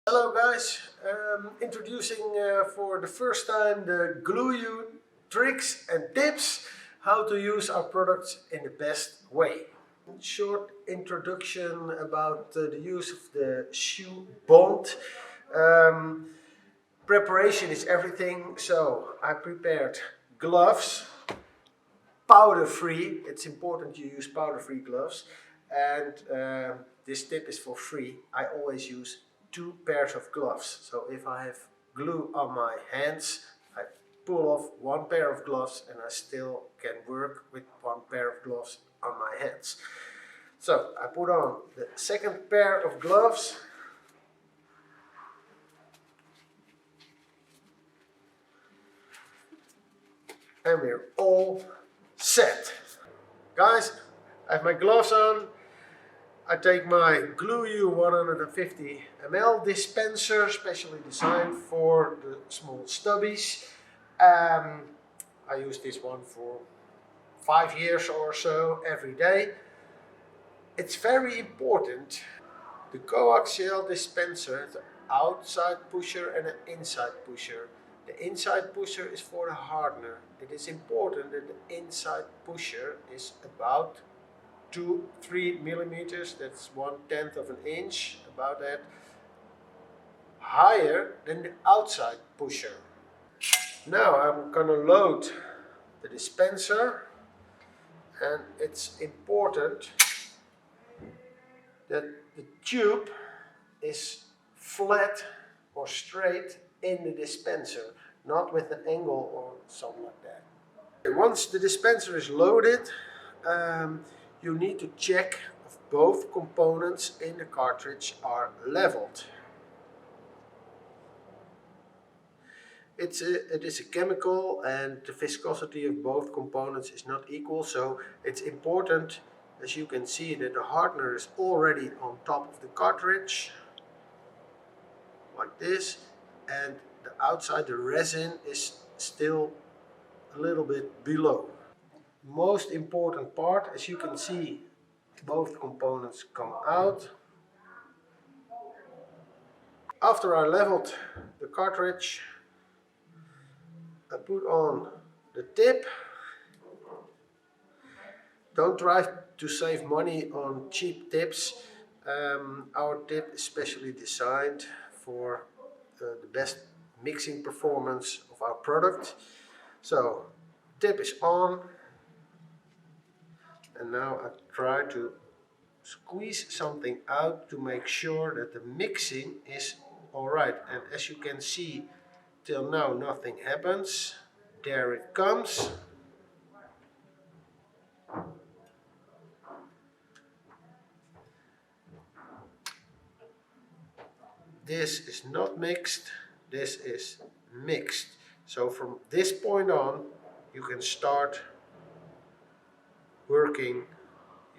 Hello guys, introducing for the first time the Glue You tricks and tips how to use our products in the best way. Short introduction about the use of the Shubond. Preparation is everything, so I prepared gloves, powder free. It's important you use powder free gloves, and this tip is for free. I always use 2 pairs of gloves. So if I have glue on my hands, I pull off 1 pair of gloves and I still can work with 1 pair of gloves on my hands. So I put on the second pair of gloves. And we're all set. Guys, I have my gloves on. I take my Glue You 150 ml dispenser, specially designed for the small stubbies. I use this one for 5 years or so every day. It's very important. The coaxial dispenser has an outside pusher and an inside pusher. The inside pusher is for the hardener. It is important that the inside pusher is about 2-3 millimeters, that's 1/10 of an inch, about that, higher than the outside pusher. Now I'm gonna load the dispenser, and it's important that the tube is flat or straight in the dispenser, not with an angle or something like that. Once the dispenser is loaded, you need to check if both components in the cartridge are leveled. It is a chemical and the viscosity of both components is not equal, so it's important, as you can see, that the hardener is already on top of the cartridge, like this, and the outside, the resin, is still a little bit below. Most important part, as you can see, both components come out. After I leveled the cartridge, I put on the tip. Don't try to save money on cheap tips. Our tip is specially designed for the best mixing performance of our product. So, tip is on, and now I try to squeeze something out to make sure that the mixing is alright. And as you can see, till now nothing happens. There it comes. This is not mixed, this is mixed. So from this point on, you can start working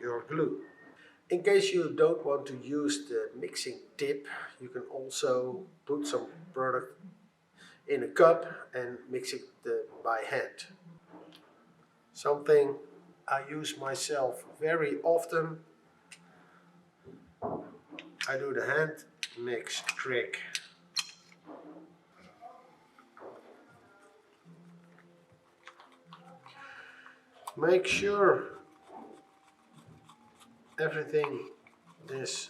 your glue. In case you don't want to use the mixing tip, you can also put some product in a cup and mix it by hand. Something I use myself very often. I do the hand mix trick. Make sure everything is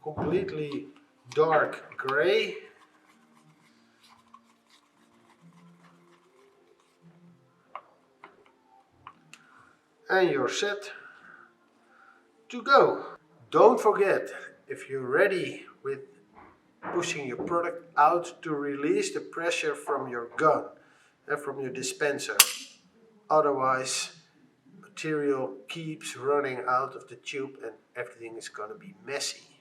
completely dark gray. And you're set to go. Don't forget, if you're ready with pushing your product out, to release the pressure from your gun and from your dispenser. Otherwise, material keeps running out of the tube and everything is going to be messy.